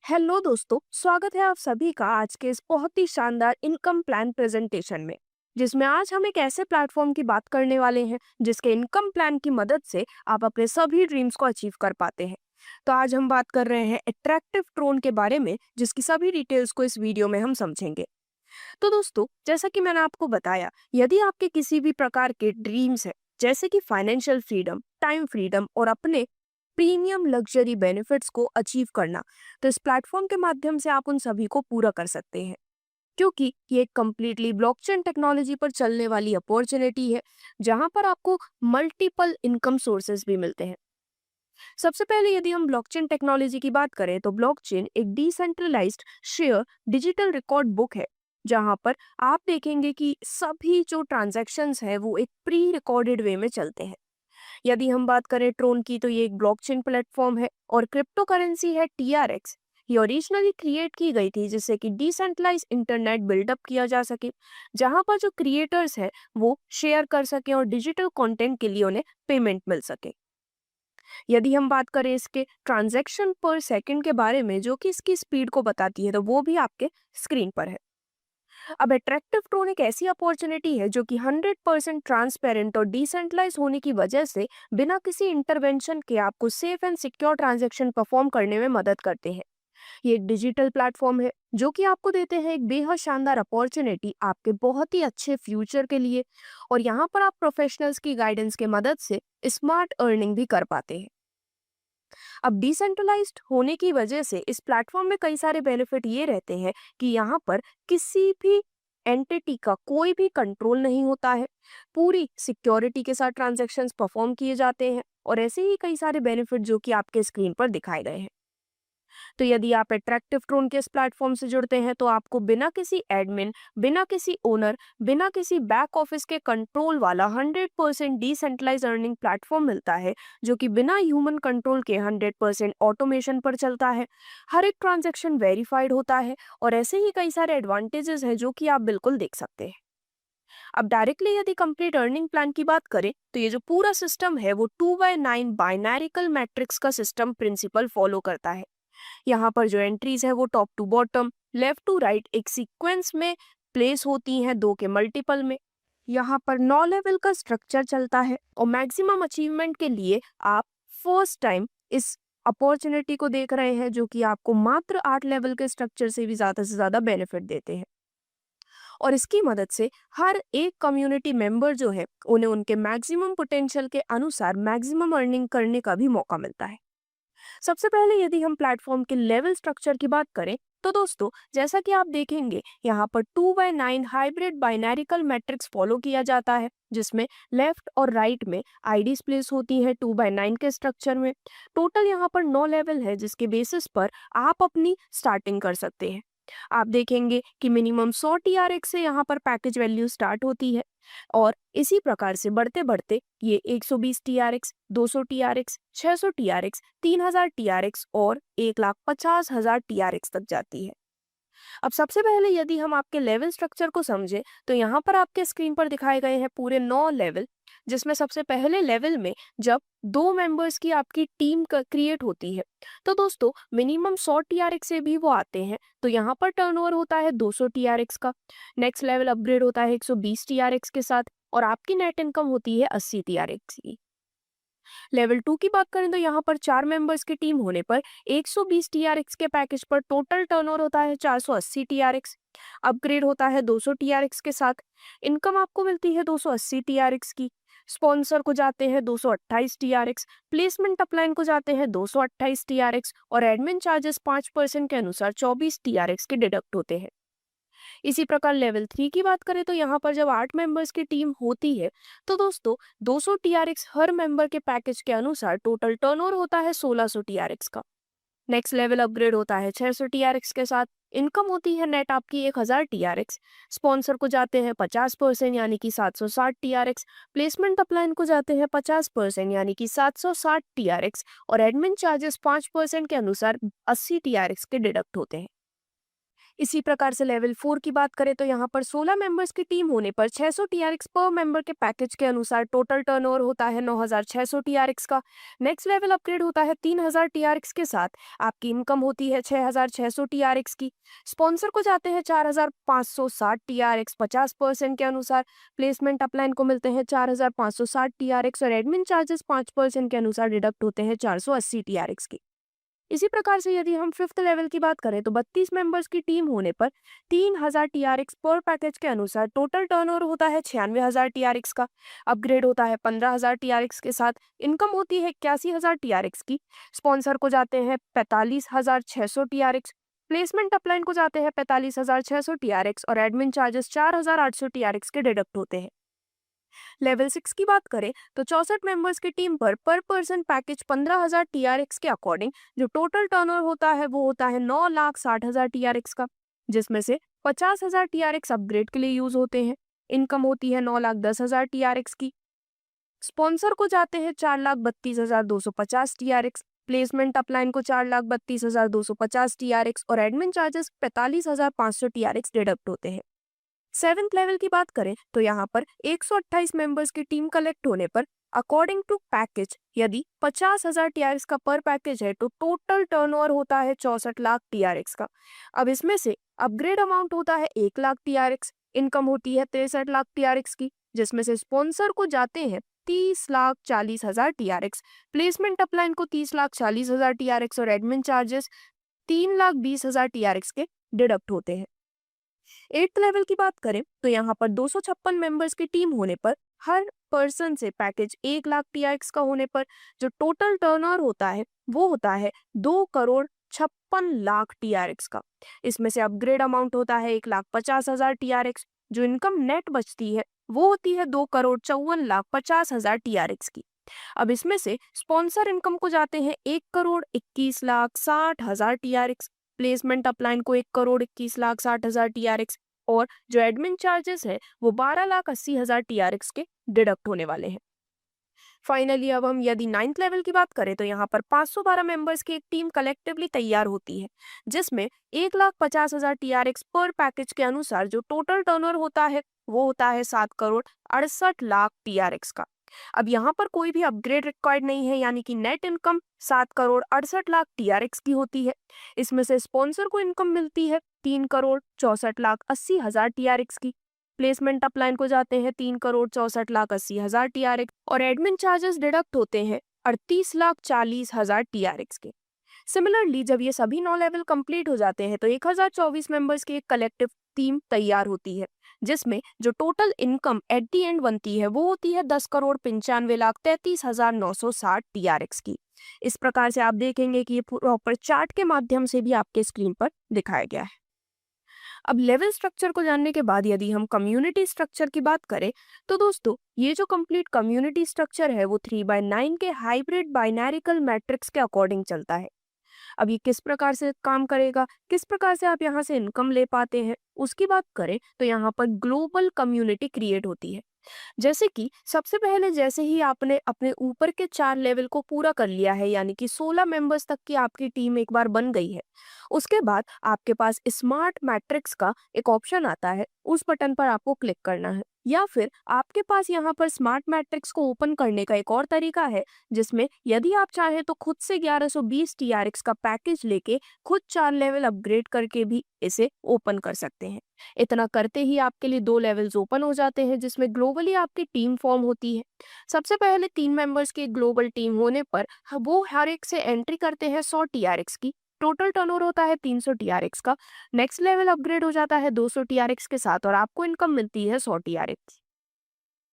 Hello दोस्तों, स्वागत है आप सभी का आज के इस बहुत ही शानदार इनकम प्लान प्रेजेंटेशन में, जिसमें आज हम एक ऐसे प्लेटफॉर्म की बात करने वाले हैं जिसके इनकम प्लान की मदद से आप अपने सभी ड्रीम्स को अचीव कर पाते हैं। तो आज हम बात कर रहे हैं अट्रैक्टिव ड्रोन के बारे में, जिसकी सभी डिटेल्स को इस वीडियो में हम समझेंगे। तो दोस्तों, जैसा कि मैंने आपको बताया, यदि आपके किसी भी प्रकार के ड्रीम्स है, जैसे कि फाइनेंशियल फ्रीडम, टाइम फ्रीडम और अपने प्रीमियम लग्जरी बेनिफिट्स को अचीव करना, तो इस प्लेटफॉर्म के माध्यम से आप उन सभी को पूरा कर सकते हैं, क्योंकि ये एक कंप्लीटली ब्लॉकचेन टेक्नोलॉजी पर चलने वाली अपॉर्चुनिटी है, जहां पर आपको मल्टीपल इनकम सोर्सेज भी मिलते हैं। सबसे पहले यदि हम ब्लॉकचेन टेक्नोलॉजी की बात करें, तो ब्लॉकचेन एक decentralised share digital record book है, जहां पर आप देखेंगे कि सभी जो ट्रांजैक्शंस है वो एक प्री रिकॉर्डेड वे में चलते हैं। यदि हम बात करें ट्रोन की, तो ये एक ब्लॉकचेन प्लेटफॉर्म है और क्रिप्टो करेंसी है TRX। ये ओरिजिनली क्रिएट की गई थी जिससे कि डिसेंट्रलाइज इंटरनेट बिल्डअप किया जा सके, जहां पर जो क्रिएटर्स है वो शेयर कर सके और डिजिटल कंटेंट के लिए उन्हें पेमेंट मिल सके। यदि हम बात करें इसके ट्रांजैक्शन पर सेकंड के बारे में, जो कि इसकी स्पीड को बताती है, तो वो भी आपके स्क्रीन पर है। अब अट्रैक्टिव टोन एक ऐसी अपॉर्चुनिटी है जो कि 100% ट्रांसपेरेंट और डिसेंट्रलाइज होने की वजह से बिना किसी इंटरवेंशन के आपको safe and secure transaction perform करने में मदद करते हैं। ये एक डिजिटल प्लेटफॉर्म है जो कि आपको देते हैं एक बेहद शानदार अपॉर्चुनिटी आपके बहुत ही अच्छे फ्यूचर के लिए, और यहाँ पर आप प्रोफेशनल्स की गाइडेंस के मदद से स्मार्ट अर्निंग भी कर पाते हैं। अब डिसेंट्रलाइज्ड होने की वजह से इस प्लेटफॉर्म में कई सारे बेनिफिट ये रहते हैं कि यहाँ पर किसी भी एंटिटी का कोई भी कंट्रोल नहीं होता है, पूरी सिक्योरिटी के साथ ट्रांजैक्शंस परफॉर्म किए जाते हैं, और ऐसे ही कई सारे बेनिफिट जो कि आपके स्क्रीन पर दिखाए गए हैं। तो यदि आप अट्रैक्टिव ड्रोन के इस प्लेटफॉर्म से जुड़ते हैं, तो आपको बिना किसी एडमिन, बिना किसी ओनर, बिना किसी बैक ऑफिस के कंट्रोल वाला 100% डिसेंट्रलाइज अर्निंग प्लेटफॉर्म मिलता है, जो कि बिना ह्यूमन कंट्रोल के 100% ऑटोमेशन पर चलता है। हर एक ट्रांजेक्शन वेरीफाइड होता है, और ऐसे ही कई सारे एडवांटेजेस हैं जो कि आप बिल्कुल देख सकते हैं। अब डायरेक्टली यदि कंप्लीट अर्निंग प्लान की बात करें, तो ये जो पूरा सिस्टम है वो 2x9 बाइनैरिकल मैट्रिक्स का सिस्टम प्रिंसिपल फॉलो करता है। यहाँ पर जो एंट्रीज है वो top to bottom, left to right एक सीक्वेंस में प्लेस होती हैं, दो के मल्टीपल में। यहाँ पर 9 लेवल का स्ट्रक्चर चलता है, और मैक्सिमम अचीवमेंट के लिए आप फर्स्ट टाइम इस अपॉर्चुनिटी को देख रहे हैं, जो कि आपको मात्र 8 लेवल के स्ट्रक्चर से भी ज्यादा से ज्यादा बेनिफिट देते हैं। और इसकी मदद से हर एक कम्युनिटी मेंबर जो है, उन्हें उनके मैक्सिमम पोटेंशियल के अनुसार मैक्सिमम अर्निंग करने का भी मौका मिलता है। सबसे पहले यदि हम प्लेटफॉर्म के लेवल स्ट्रक्चर की बात करें, तो दोस्तों, जैसा कि आप देखेंगे, यहाँ पर 2x9 हाइब्रिड बाइनैरिकल मैट्रिक्स फॉलो किया जाता है, जिसमें लेफ्ट और राइट में आईडीज प्लेस होती हैं 2x9 के स्ट्रक्चर में। टोटल यहाँ पर 9 लेवल है, जिसके बेसिस पर आप अपनी स्टार्टिंग कर सकते हैं। आप देखेंगे कि मिनिमम 100 TRX से यहाँ पर पैकेज वैल्यू स्टार्ट होती है, और इसी प्रकार से बढ़ते बढ़ते ये 120 TRX, 200 TRX, 600 TRX, 3000 TRX और 1,50,000 TRX तक जाती है। अब सबसे पहले यदि हम आपके लेवल स्ट्रक्चर को समझे, तो यहाँ पर आपके स्क्रीन पर दिखाए गए हैं पूरे 9 लेवल, जिसमें सबसे पहले लेवल में जब 2 मेंबर्स की आपकी टीम क्रिएट होती है, तो दोस्तों मिनिमम 100 TRX से भी वो आते हैं, तो यहाँ पर टर्नओवर होता है 200 TRX का। नेक्स्ट लेवल अपग्रेड होता है 120 TRX के साथ, और आपकी नेट इनकम होती है 80 TRX की। लेवल 2 की बात करें, तो यहाँ पर 4 मेंबर्स की टीम होने पर 120 TRX के पैकेज पर टोटल टर्नओवर होता है 480 TRX। अपग्रेड होता है 200 TRX के साथ, इनकम आपको मिलती है 280 TRX की। स्पॉन्सर को जाते हैं 228 TRX, प्लेसमेंट अपलाइन को जाते हैं 228 TRX, और एडमिन चार्जेस 5% के अनुसार 24 TRX के डिडक्ट होते हैं। इसी प्रकार लेवल 3 की बात करें, तो यहाँ पर जब 8 मेंबर्स की टीम होती है, तो दोस्तों 200 TRX हर मेंबर के पैकेज के अनुसार टोटल टर्नओवर होता है 1600 TRX का। नेक्स्ट लेवल अपग्रेड होता है 600 TRX के साथ, इनकम होती है नेट आपकी 1000 TRX। स्पॉन्सर को जाते हैं 50% यानी कि 760 TRX, प्लेसमेंट अपलाइन को जाते हैं 50% यानी कि 760 TRX, और एडमिन चार्जेस 5% के अनुसार 80 TRX के डिडक्ट होते हैं। इसी प्रकार से लेवल 4 की बात करें तो यहाँ पर 16 मेंबर्स की टीम होने पर 600 टीआरएक्स पर मेंबर के पैकेज के अनुसार टोटल टर्नओवर होता है 9600 टीआरएक्स का। नेक्स्ट लेवल अपग्रेड होता है 3000 टीआरएक्स के साथ, आपकी इनकम होती है 6600 टीआरएक्स की। स्पॉन्सर को जाते हैं 4560 टीआरएक्स 50% के अनुसार, प्लेसमेंट अपलाइन को मिलते हैं 4560 टीआरएक्स और एडमिन चार्जेस 5% के अनुसार डिडक्ट होते हैं 480 टीआरएक्स की। इसी प्रकार से यदि हम फिफ्थ लेवल की बात करें तो 32 मेंबर्स की टीम होने पर 3000 टीआरएक्स पर पैकेज के अनुसार टोटल टर्नओवर होता है 96,000 टीआरएक्स का। अपग्रेड होता है 15,000 टीआरएक्स के साथ, इनकम होती है 81,000 टीआरएक्स की। स्पॉन्सर को जाते हैं 45,600 टीआरएक्स, प्लेसमेंट अपलाइन को जाते हैं 45,600 टीआरएक्स और एडमिन चार्जेस 4,800 टीआरएक्स के डिडक्ट होते हैं। लेवल 6 की बात करें तो 64 मेंबर्स की टीम पर पर्सन पैकेज 15,000 टीआरएक्स के अकॉर्डिंग जो टोटल टर्नओवर होता है वो होता है 9,60,000 टीआरएक्स का, जिसमें से 50,000 टीआरएक्स अपग्रेड के लिए यूज होते हैं। इनकम होती है 9,10,000 टीआरएक्स की। स्पॉन्सर को जाते हैं 4,32,250 टीआरएक्स, प्लेसमेंट अपलाइन को 4,32,250 टीआरएक्स और एडमिन चार्जेस 45,500 टीआरएक्स डिडक्ट होते हैं। सेवेंथ लेवल की बात करें तो यहाँ पर 128 मेंबर्स की टीम कलेक्ट होने पर अकॉर्डिंग टू पैकेज यदि 50,000 टीआरएक्स का पर पैकेज है तो टोटल टर्नओवर होता है 64 लाख टीआरएक्स का। अब इसमें से अपग्रेड अमाउंट होता है 1 लाख टीआरएक्स, इनकम होती है 63 लाख टीआरएक्स की, जिसमें से स्पॉन्सर को जाते हैं 30,40,000 टीआरएक्स, प्लेसमेंट अपलाइन को 30,40,000 टीआरएक्स और एडमिन चार्जेस 3,20,000 टीआरएक्स के डिडक्ट होते हैं। एट्थ लेवल की बात करें तो यहाँ पर 256 मेंबर्स की टीम होने पर हर पर्सन से पैकेज 1 लाख टीआरएक्स का होने पर जो टोटल टर्नओवर होता है वो होता है 2,56,00,000 टीआरएक्स का। इसमें से अपग्रेड अमाउंट होता है 1,50,000 टीआरएक्स, जो इनकम नेट बचती है वो होती है 2,54,50,000 टीआरएक्स की। अब इसमें से स्पॉन्सर इनकम को जाते हैं 1,21,60,000 टीआरएक्स, प्लेसमेंट अपलाइन को 1,21,60,000 टीआरएक्स और जो एडमिन चार्जेस है वो 12,80,000 टीआरएक्स के डिडक्ट होने वाले हैं। फाइनली अब हम यदि नाइन्थ लेवल की बात करें तो यहाँ पर 512 मेंबर्स की एक टीम कलेक्टिवली तैयार होती है, जिसमें 1,50,000 टीआरएक्स पर पैकेज के अनुसार जो टोटल टर्नओवर होता है वो होता है 7,68,00,000 टीआरएक्स का। अब यहाँ पर कोई भी अपग्रेड रिक्वायर्ड नहीं है, यानी कि नेट इनकम 7,68,00,000 टीआरएक्स की होती है। इसमें से स्पॉन्सर को इनकम मिलती है 3,64,80,000 टीआरएक्स की, प्लेसमेंट अपलाइन को जाते हैं 3,64,80,000 टीआरएक्स और एडमिन चार्जेस डिडक्ट होते हैं 38,40,000 टीआरएक्स के। सिमिलरली जब ये सभी 9 लेवल कंप्लीट हो जाते हैं तो 1,024 मेंबर्स की एक कलेक्टिव टीम तैयार होती है, जिसमें जो total income at the and बनती है वो होती है 10,95,33,960 टीआरएक्स की। इस प्रकार से आप देखेंगे कि ये प्रॉपर चार्ट के माध्यम से भी आपके स्क्रीन पर दिखाया गया है। अब लेवल स्ट्रक्चर को जानने के बाद यदि हम कम्युनिटी स्ट्रक्चर की बात करें तो दोस्तों ये जो कंप्लीट कम्युनिटी स्ट्रक्चर है वो 3/9 के हाइब्रिड बाइनैरिकल मैट्रिक्स के अकॉर्डिंग चलता है। अब ये किस प्रकार से काम करेगा, किस प्रकार से आप यहाँ से इनकम ले पाते हैं, उसकी बात करें तो यहाँ पर ग्लोबल कम्युनिटी क्रिएट होती है। जैसे कि सबसे पहले जैसे ही आपने अपने ऊपर के 4 लेवल को पूरा कर लिया है, यानी कि 16 मेंबर्स तक की आपकी टीम एक बार बन गई है, उसके बाद आपके पास स्मार्ट मैट्रिक्स का एक ऑप्शन आता है, उस बटन पर आपको क्लिक करना है। या फिर आपके पास यहाँ पर स्मार्ट मैट्रिक्स को ओपन करने का एक और तरीका है, जिसमें यदि आप चाहें तो खुद से 1120 टीआरएक्स का पैकेज लेके खुद 4 लेवल अपग्रेड करके भी इसे ओपन कर सकते हैं। इतना करते ही आपके लिए 2 लेवल्स ओपन हो जाते हैं, जिसमें ग्लोबली आपकी टीम फॉर्म होती है। सबसे पहले 3 मेंबर्स की ग्लोबल टीम होने पर वो हर एक से एंट्री करते हैं 100 टीआरएक्स की, टोटल टर्नओवर होता है 300 टीआरएक्स का। नेक्स्ट लेवल अपग्रेड हो जाता है 200 टीआरएक्स के साथ और आपको इनकम मिलती है 100 टीआरएक्स।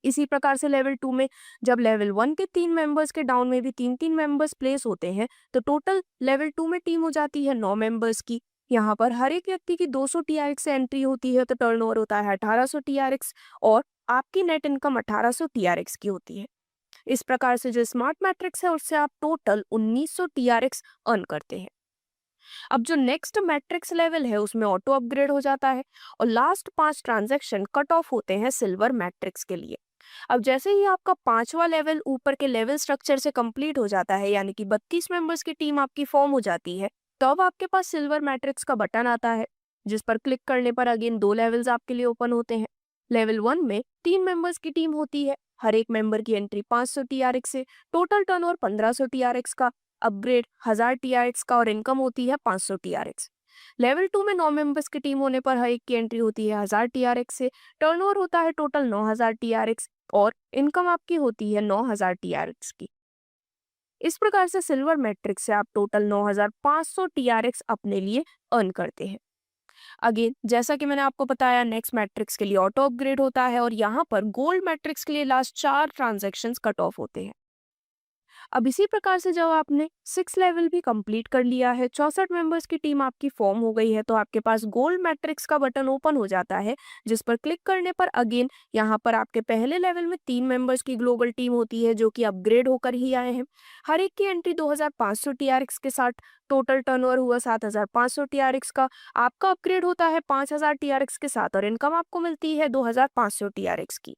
इसी प्रकार से लेवल 2 में जब लेवल 1 के 3 मेंबर्स के डाउन में भी 3-3 मेंबर्स प्लेस होते हैं तो टोटल लेवल 2 में टीम हो जाती है 9 मेंबर्स की। यहाँ पर हर एक व्यक्ति की 200 टीआरएक्स से एंट्री होती है तो टर्नओवर होता है 1800 टीआरएक्स और आपकी नेट इनकम 1800 टीआरएक्स की होती है। इस प्रकार से जो स्मार्ट मैट्रिक्स है उससे आप टोटल 1900 टीआरएक्स अर्न करते हैं। अब जो नेक्स्ट मैट्रिक्स लेवल है उसमें ऑटो अपग्रेड हो जाता है और लास्ट 5 ट्रांजैक्शन कट ऑफ होते हैं सिल्वर मैट्रिक्स के लिए। अब जैसे ही आपका 5वां लेवल ऊपर के लेवल स्ट्रक्चर से कंप्लीट हो जाता है, यानी कि 32 मेंबर्स की टीम आपकी फॉर्म हो जाती है, तब आपके पास सिल्वर मैट्रिक्स का बटन आता है। जिस पर क्लिक करने पर अगेन 2 लेवल्स आपके लिए ओपन होते हैं। लेवल 1 में 3 मेंबर्स की टीम होती है। हर एक मेंबर की एंट्री 500 टीआरएक्स से, टोटल टर्नओवर 1500 टीआरएक्स का, अपग्रेड 1000 टीआरएक्स का और इनकम होती है 500 टीआरएक्स। लेवल 2 में 9 मेंबर्स की टीम होने पर हर एक की एंट्री होती है 1000 टीआरएक्स से, टर्नओवर होता है टोटल 9000 टीआरएक्स और इनकम आपकी होती है 9000 टीआरएक्स की। इस प्रकार से सिल्वर मैट्रिक्स से आप टोटल 9500 टीआरएक्स अपने लिए अर्न करते हैं। अगेन जैसा कि मैंने आपको बताया, नेक्स्ट मैट्रिक्स के लिए ऑटो अपग्रेड होता है और यहाँ पर गोल्ड मैट्रिक्स के लिए लास्ट 4 ट्रांजैक्शंस कट ऑफ होते हैं। अब इसी प्रकार से जब आपने 6 लेवल भी कंप्लीट कर लिया है, 64 मेंबर्स की टीम आपकी फॉर्म हो गई है, तो आपके पास गोल्ड मैट्रिक्स का बटन ओपन हो जाता है, जिस पर क्लिक करने पर अगेन यहाँ पर आपके पहले लेवल में 3 मेंबर्स की ग्लोबल टीम होती है जो कि अपग्रेड होकर ही आए हैं। हर एक की एंट्री 2500 टीआरएक्स के साथ, टोटल टर्नओवर हुआ 7500 टीआरएक्स का। आपका अपग्रेड होता है 5000 टीआरएक्स के साथ और इनकम आपको मिलती है 2500 टीआरएक्स की।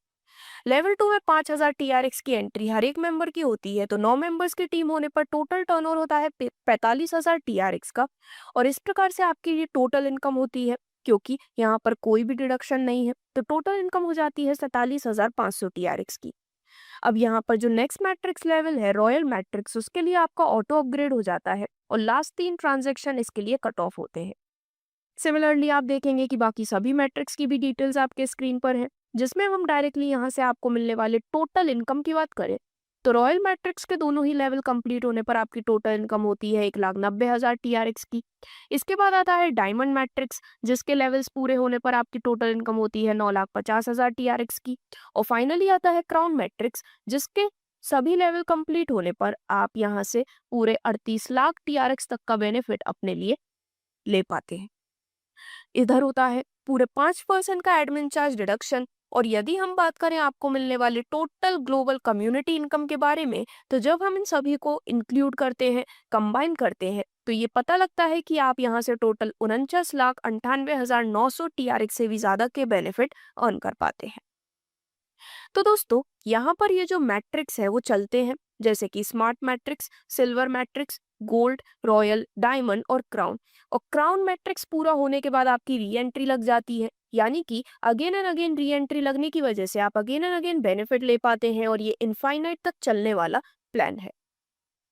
लेवल 2 में 5000 टीआरएक्स की एंट्री हर एक मेंबर की होती है, तो 9 मेंबर्स की टीम होने पर टोटल टर्नओवर होता है 45000 टीआरएक्स का और इस प्रकार से आपकी ये टोटल इनकम होती है। क्योंकि यहाँ पर कोई भी डिडक्शन नहीं है, तो टोटल इनकम हो जाती है 47500 टीआरएक्स की। अब यहाँ पर जो नेक्स्ट मैट्रिक्स लेवल है रॉयल मैट्रिक्स, उसके लिए आपका ऑटो अपग्रेड हो जाता है और लास्ट 3 ट्रांजेक्शन इसके लिए कट ऑफ होते हैं। सिमिलरली आप देखेंगे कि बाकी सभी मैट्रिक्स की भी डिटेल्स आपके स्क्रीन पर हैं, जिसमें हम डायरेक्टली यहाँ से आपको मिलने वाले टोटल इनकम की बात करें तो रॉयल मैट्रिक्स के दोनों ही लेवल कंप्लीट होने पर आपकी टोटल इनकम होती है 1,90,000 टीआरएक्स की। इसके बाद आता है डायमंड मैट्रिक्स, जिसके लेवल्स पूरे होने पर आपकी टोटल इनकम होती है 9,50,000 टीआरएक्स की। और फाइनली आता है क्राउन मैट्रिक्स, जिसके सभी लेवल कंप्लीट होने पर आप यहाँ से पूरे 38 लाख टीआरएक्स तक का बेनिफिट अपने लिए ले पाते हैं। इधर होता है पूरे 5% का एडमिन चार्ज डिडक्शन। और यदि हम बात करें आपको मिलने वाले टोटल ग्लोबल कम्युनिटी इनकम के बारे में, तो जब हम इन सभी को इंक्लूड करते हैं, कंबाइन करते हैं, तो ये पता लगता है कि आप यहाँ से टोटल 49,98,900 टीआरएक्स से भी ज्यादा के बेनिफिट अर्न कर पाते हैं। तो दोस्तों यहाँ पर ये जो मैट्रिक्स है वो चलते हैं, जैसे कि smart matrix, silver matrix, gold, royal, diamond और क्राउन। और क्राउन मैट्रिक्स पूरा होने के बाद आपकी री एंट्री लग जाती है, यानी कि again and again re entry लगने की वजह से आप अगेन एंड अगेन बेनिफिट ले पाते हैं और ये इनफाइनाइट तक चलने वाला प्लान है।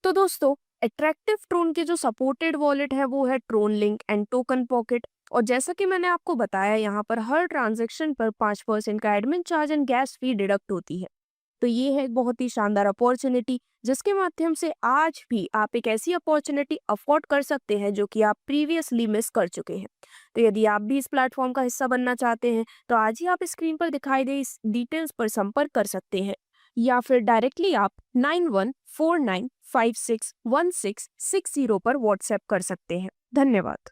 तो दोस्तों अट्रैक्टिव ट्रोन के जो सपोर्टेड वॉलेट है वो है Tron Link and Token Pocket. और जैसा कि मैंने आपको बताया, यहाँ पर हर ट्रांजैक्शन पर 5% का admin charge and gas fee deduct होती है। तो ये है एक बहुत ही शानदार अपॉर्चुनिटी, जिसके माध्यम से आज भी आप एक ऐसी अपॉर्चुनिटी अफोर्ड कर सकते हैं जो कि आप प्रीवियसली मिस कर चुके हैं। तो यदि आप भी इस प्लेटफॉर्म का हिस्सा बनना चाहते हैं तो आज ही आप स्क्रीन पर दिखाई दे इस डिटेल्स पर संपर्क कर सकते हैं, या फिर डायरेक्टली आप 9149561660 पर व्हाट्सएप कर सकते हैं। धन्यवाद।